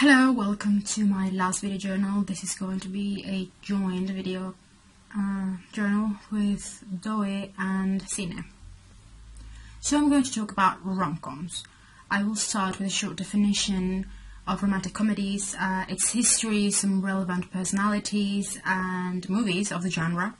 Hello, welcome to my last video journal. This is going to be a joined video journal with DOE and Cine. So I'm going to talk about rom-coms. I will start with a short definition of romantic comedies, its history, some relevant personalities and movies of the genre.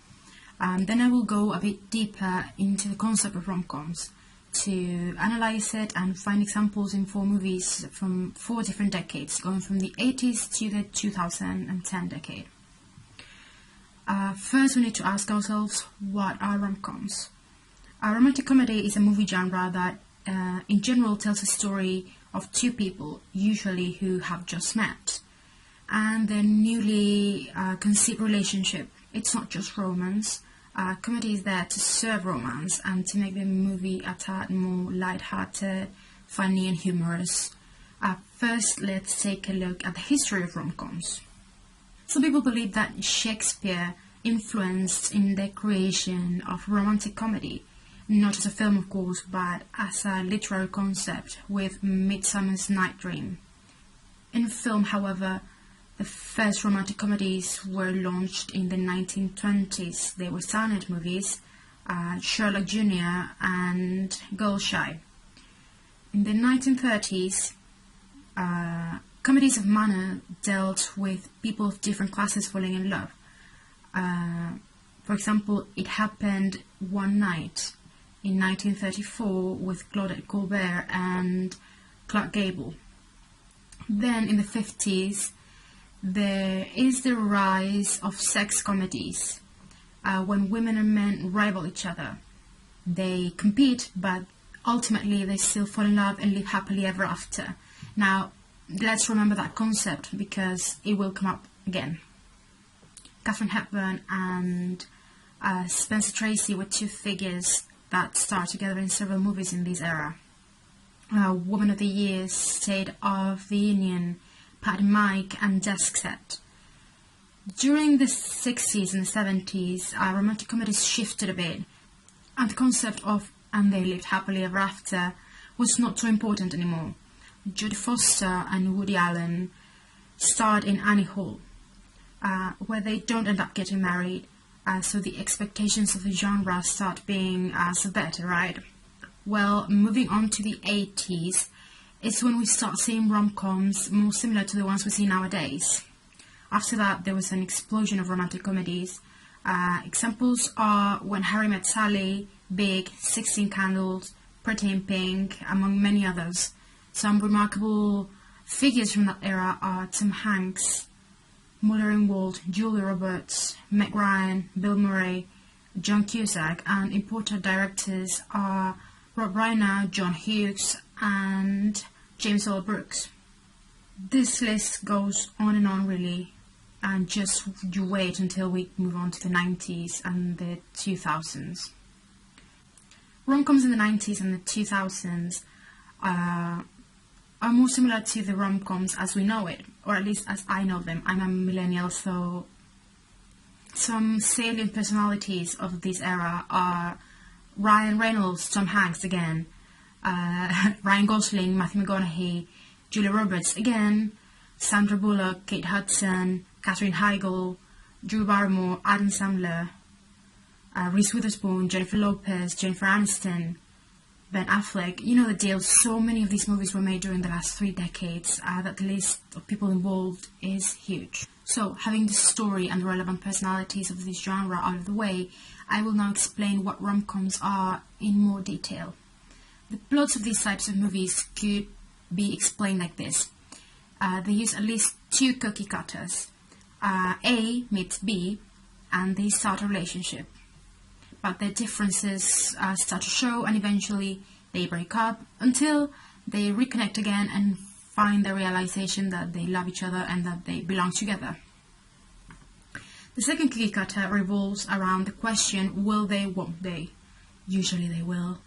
Then I will go a bit deeper into the concept of rom-coms to analyze it and find examples in 4 movies from 4 different decades, going from the 80s to the 2010 decade. First, we need to ask ourselves, what are rom-coms? A romantic comedy is a movie genre that in general tells a story of 2 people, usually who have just met, and their newly conceived relationship. It's not just romance. Comedy is there to serve romance and to make the movie a tad more light-hearted, funny and humorous. First, let's take a look at the history of rom-coms. Some people believe that Shakespeare influenced in the creation of romantic comedy, not as a film of course, but as a literary concept with Midsummer's Night Dream. In film, however, the first romantic comedies were launched in the 1920s. They were silent movies, Sherlock Jr. and Girl Shy. In the 1930s, comedies of manner dealt with people of different classes falling in love. For example, It Happened One Night in 1934 with Claudette Colbert and Clark Gable. Then in the 50s, there is the rise of sex comedies, when women and men rival each other. They compete, but ultimately they still fall in love and live happily ever after. Now, let's remember that concept because it will come up again. Katharine Hepburn and Spencer Tracy were 2 figures that star together in several movies in this era. Woman of the Year, State of the Union, Pat and Mike, and Desk Set. During the 60s and the 70s, romantic comedies shifted a bit, and the concept of "and they lived happily ever after" was not so important anymore. Jodie Foster and Woody Allen starred in Annie Hall, where they don't end up getting married, so the expectations of the genre start being subverted, right? Well, moving on to the 80s, it's when we start seeing rom-coms more similar to the ones we see nowadays. After that, there was an explosion of romantic comedies. Examples are When Harry Met Sally, Big, 16 Candles, Pretty in Pink, among many others. Some remarkable figures from that era are Tom Hanks, Mulder & Walt, Julia Roberts, Meg Ryan, Bill Murray, John Cusack, and important directors are Rob Reiner, John Hughes, and James Earl Brooks. This list goes on and on really, and just you wait until we move on to the 90s and the 2000s. Rom-coms in the 90s and the 2000s are more similar to the rom-coms as we know it, or at least as I know them. I'm a millennial, so some salient personalities of this era are Ryan Reynolds, Tom Hanks again, Ryan Gosling, Matthew McConaughey, Julia Roberts again, Sandra Bullock, Kate Hudson, Katherine Heigl, Drew Barrymore, Adam Sandler, Reese Witherspoon, Jennifer Lopez, Jennifer Aniston, Ben Affleck. You know the deal. So many of these movies were made during the last 3 decades that the list of people involved is huge. So, having the story and the relevant personalities of this genre out of the way, I will now explain what rom-coms are in more detail. The plots of these types of movies could be explained like this. They use at least 2 cookie cutters. A meets B, and they start a relationship. But their differences start to show, and eventually they break up until they reconnect again and find the realization that they love each other and that they belong together. The second cookie cutter revolves around the question, will they, won't they? Usually they will.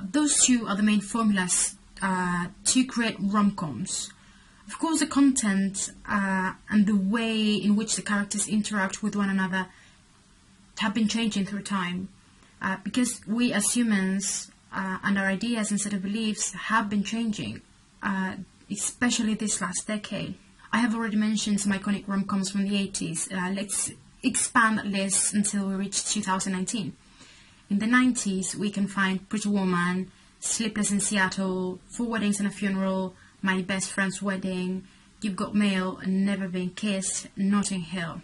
Those 2 are the main formulas to create rom-coms. Of course, the content and the way in which the characters interact with one another have been changing through time, because we as humans and our ideas and set of beliefs have been changing, especially this last decade. I have already mentioned some iconic rom-coms from the 80s. Let's expand that list until we reach 2019. In the 90s, we can find Pretty Woman, Sleepless in Seattle, Four Weddings and a Funeral, My Best Friend's Wedding, You've Got Mail, Never Been Kissed, Notting Hill.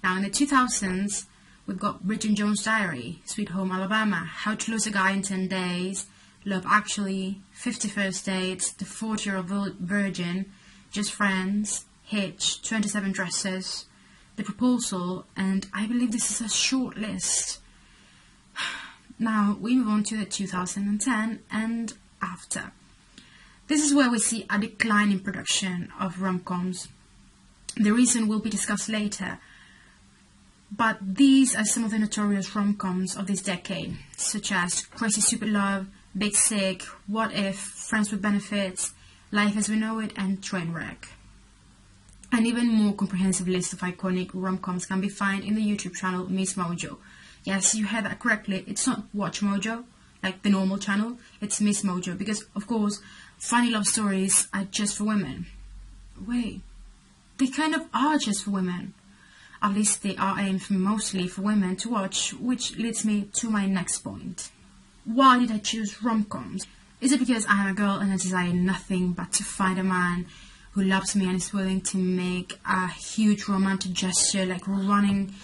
Now in the 2000s, we've got Bridget Jones' Diary, Sweet Home Alabama, How to Lose a Guy in 10 Days, Love Actually, 50 First Dates, The 40-Year-Old Virgin, Just Friends, Hitch, 27 Dresses, The Proposal, and I believe this is a short list. Now we move on to the 2010 and after. This is where we see a decline in production of rom-coms. The reason will be discussed later, but these are some of the notorious rom-coms of this decade, such as Crazy Stupid Love, Big Sick, What If, Friends with Benefits, Life as We Know It, and Trainwreck. An even more comprehensive list of iconic rom-coms can be found in the YouTube channel Miss Mojo. Yes, you heard that correctly, it's not Watch Mojo, like the normal channel, it's Miss Mojo, because of course, funny love stories are just for women. Wait, they kind of are just for women. At least they are aimed mostly for women to watch, which leads me to my next point. Why did I choose rom-coms? Is it because I am a girl and I desire nothing but to find a man who loves me and is willing to make a huge romantic gesture like running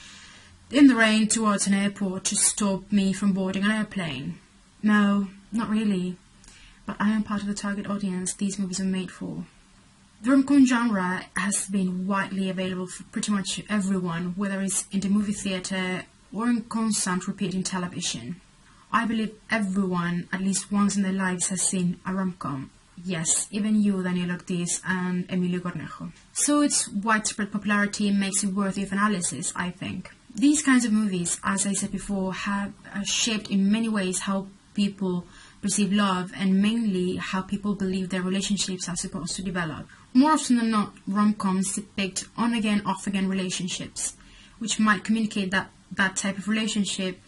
in the rain towards an airport to stop me from boarding an airplane? No, not really. But I am part of the target audience these movies are made for. The rom-com genre has been widely available for pretty much everyone, whether it's in the movie theatre or in constant repeating television. I believe everyone, at least once in their lives, has seen a rom-com. Yes, even you, Daniel Ortiz and Emilio Cornejo. So its widespread popularity makes it worthy of analysis, I think. These kinds of movies, as I said before, have shaped in many ways how people perceive love and mainly how people believe their relationships are supposed to develop. More often than not, rom-coms depict on-again, off-again relationships, which might communicate that that type of relationship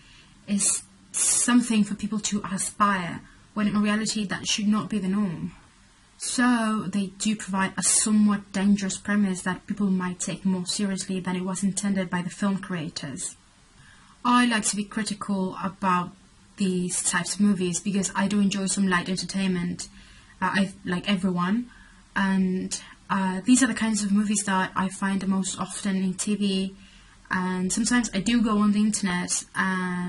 is something for people to aspire, when in reality that should not be the norm. So they do provide a somewhat dangerous premise that people might take more seriously than it was intended by the film creators. I like to be critical about these types of movies because I do enjoy some light entertainment, like everyone, and these are the kinds of movies that I find the most often in TV, and sometimes I do go on the internet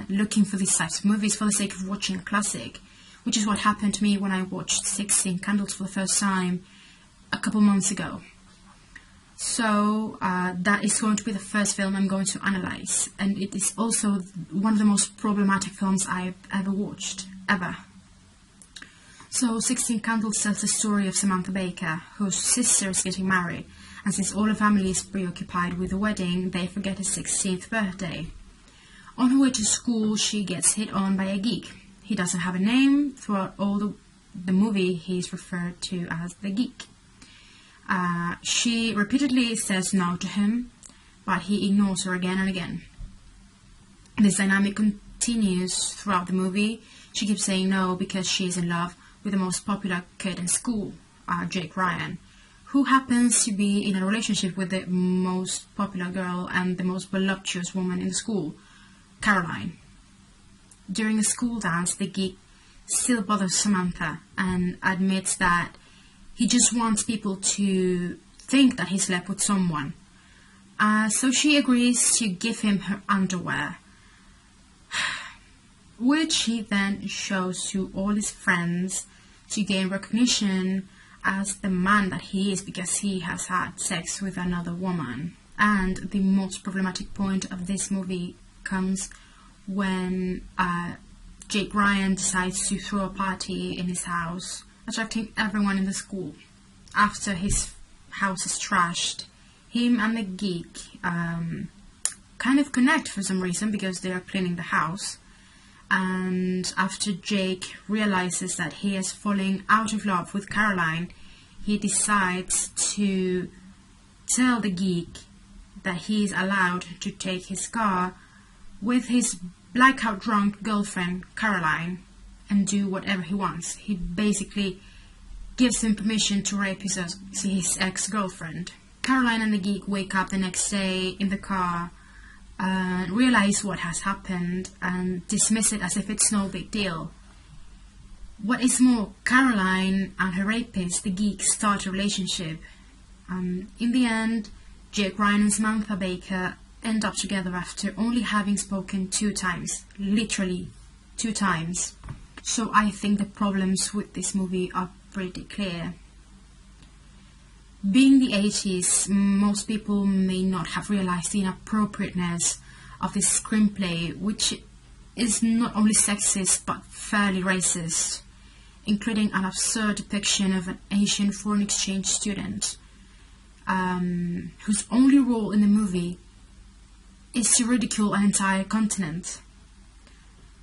looking for these types of movies for the sake of watching a classic, which is what happened to me when I watched 16 Candles for the first time a couple months ago. So that is going to be the first film I'm going to analyze, and it is also one of the most problematic films I've ever watched, ever. So 16 Candles tells the story of Samantha Baker, whose sister is getting married, and since all her family is preoccupied with the wedding, they forget her 16th birthday. On her way to school, she gets hit on by a geek. He doesn't have a name. Throughout all the movie, he's referred to as the geek. She repeatedly says no to him, but he ignores her again and again. This dynamic continues throughout the movie. She keeps saying no because she is in love with the most popular kid in school, Jake Ryan, who happens to be in a relationship with the most popular girl and the most voluptuous woman in the school, Caroline. During a school dance, the geek still bothers Samantha and admits that he just wants people to think that he slept with someone. So she agrees to give him her underwear, which he then shows to all his friends to gain recognition as the man that he is because he has had sex with another woman. And the most problematic point of this movie comes when Jake Ryan decides to throw a party in his house, attracting everyone in the school. After his house is trashed, him and the geek kind of connect for some reason because they are cleaning the house. And after Jake realizes that he is falling out of love with Caroline, he decides to tell the geek that he is allowed to take his car with his blackout drunk girlfriend Caroline and do whatever he wants. He basically gives him permission to rape his ex-girlfriend. Caroline and the geek wake up the next day in the car and realize what has happened and dismiss it as if it's no big deal. What is more, Caroline and her rapist, the geek, start a relationship. In the end, Jake Ryan and Samantha Baker end up together after only having spoken 2 times. Literally 2 times. So I think the problems with this movie are pretty clear. Being the 80s, most people may not have realized the inappropriateness of this screenplay, which is not only sexist but fairly racist, including an absurd depiction of an Asian foreign exchange student whose only role in the movie is to ridicule an entire continent.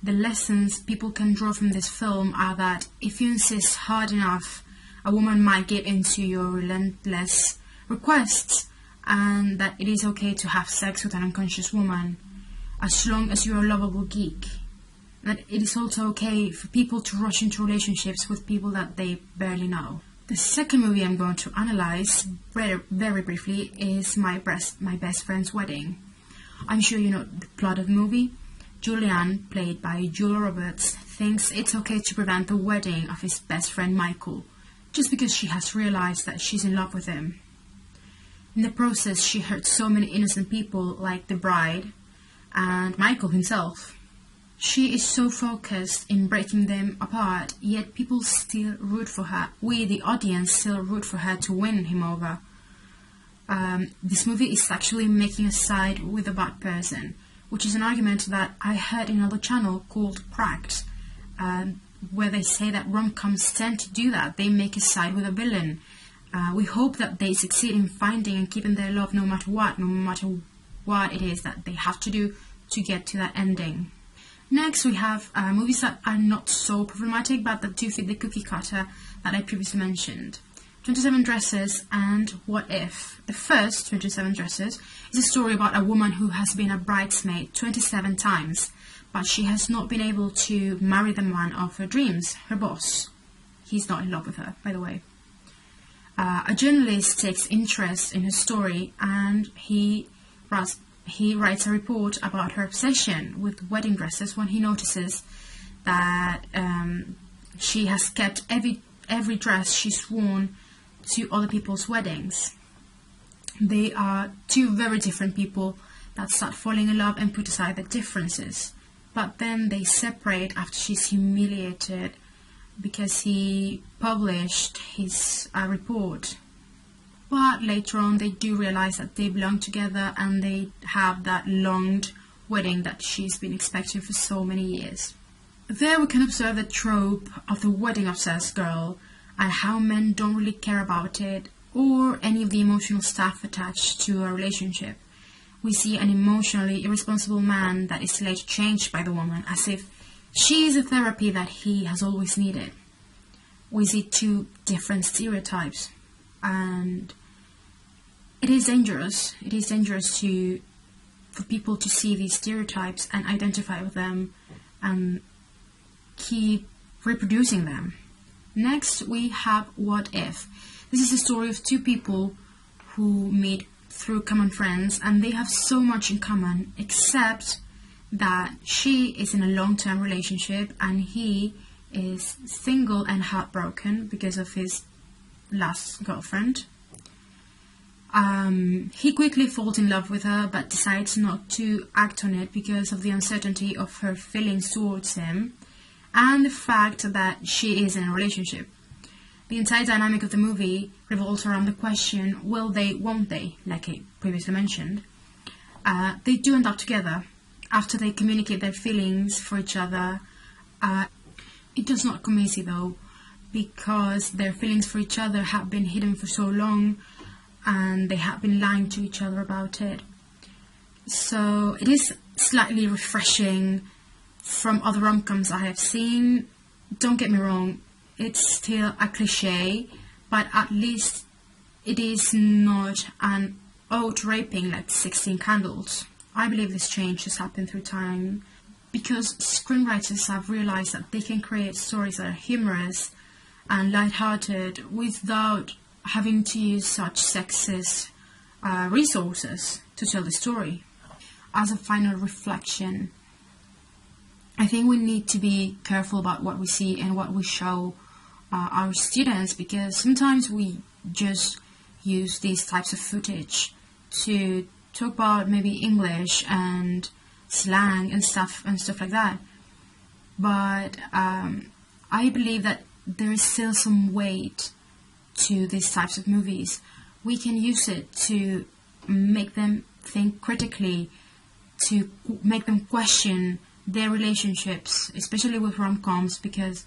The lessons people can draw from this film are that if you insist hard enough, a woman might give in to your relentless requests, and that it is okay to have sex with an unconscious woman, as long as you're a lovable geek. That it is also okay for people to rush into relationships with people that they barely know. The second movie I'm going to analyze very briefly is My Best Friend's Wedding. I'm sure you know the plot of the movie. Julian, played by Julia Roberts, thinks it's okay to prevent the wedding of his best friend Michael, just because she has realized that she's in love with him. In the process, she hurts so many innocent people like the bride and Michael himself. She is so focused in breaking them apart, yet people still root for her. We, the audience, still root for her to win him over. This movie is actually making a side with a bad person, which is an argument that I heard in another channel called Cracked, where they say that rom-coms tend to do that. They make a side with a villain. We hope that they succeed in finding and keeping their love no matter what it is that they have to do to get to that ending. Next, we have movies that are not so problematic but that do fit the cookie cutter that I previously mentioned. 27 Dresses and What If. The first, 27 Dresses, is a story about a woman who has been a bridesmaid 27 times, but she has not been able to marry the man of her dreams, her boss. He's not in love with her, by the way. A journalist takes interest in her story, and he writes a report about her obsession with wedding dresses when he notices that she has kept every dress she's worn to other people's weddings. They are 2 very different people that start falling in love and put aside their differences. But then they separate after she's humiliated because he published his report. But later on they do realize that they belong together and they have that longed wedding that she's been expecting for so many years. There we can observe the trope of the wedding-obsessed girl and how men don't really care about it or any of the emotional stuff attached to a relationship. We see an emotionally irresponsible man that is later changed by the woman as if she is a therapy that he has always needed. We see 2 different stereotypes, and it is dangerous. It is dangerous for people to see these stereotypes and identify with them and keep reproducing them. Next, we have What If. This is the story of 2 people who meet through common friends, and they have so much in common, except that she is in a long-term relationship and he is single and heartbroken because of his last girlfriend. He quickly falls in love with her but decides not to act on it because of the uncertainty of her feelings towards him and the fact that she is in a relationship. The entire dynamic of the movie revolves around the question, will they, won't they, like I previously mentioned. They do end up together after they communicate their feelings for each other. It does not come easy though, because their feelings for each other have been hidden for so long and they have been lying to each other about it. So it is slightly refreshing from other rom-coms I have seen. Don't get me wrong, it's still a cliche, but at least it is not an ode raping like 16 Candles. I believe this change has happened through time because screenwriters have realized that they can create stories that are humorous and light-hearted without having to use such sexist resources to tell the story. As a final reflection, I think we need to be careful about what we see and what we show our students, because sometimes we just use these types of footage to talk about maybe English and slang and stuff like that. But I believe that there is still some weight to these types of movies. We can use it to make them think critically, to make them question their relationships, especially with rom-coms, because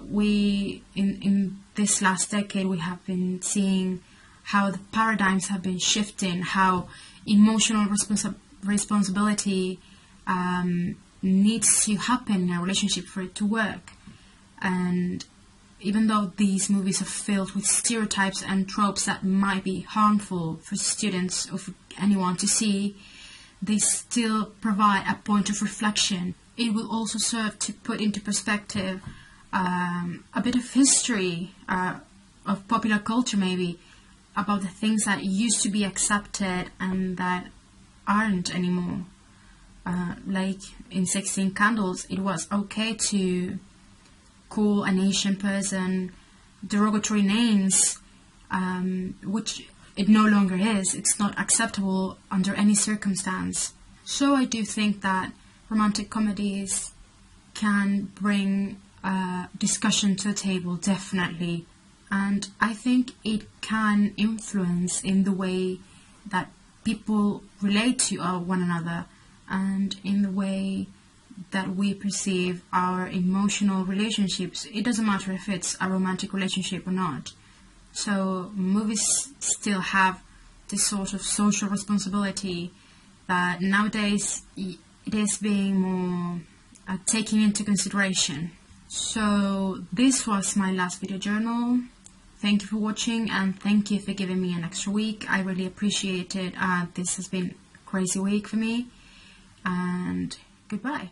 we in this last decade we have been seeing how the paradigms have been shifting, how emotional responsibility needs to happen in a relationship for it to work. And even though these movies are filled with stereotypes and tropes that might be harmful for students or for anyone to see, they still provide a point of reflection. It will also serve to put into perspective a bit of history of popular culture, maybe, about the things that used to be accepted and that aren't anymore. Like in 16 Candles, it was okay to call an Asian person derogatory names, which it no longer is. It's not acceptable under any circumstance. So I do think that romantic comedies can bring discussion to the table, definitely. And I think it can influence in the way that people relate to one another and in the way that we perceive our emotional relationships. It doesn't matter if it's a romantic relationship or not. So movies still have this sort of social responsibility that nowadays it is being more taken into consideration. So this was my last video journal. Thank you for watching, and thank you for giving me an extra week. I really appreciate it. This has been a crazy week for me, and goodbye.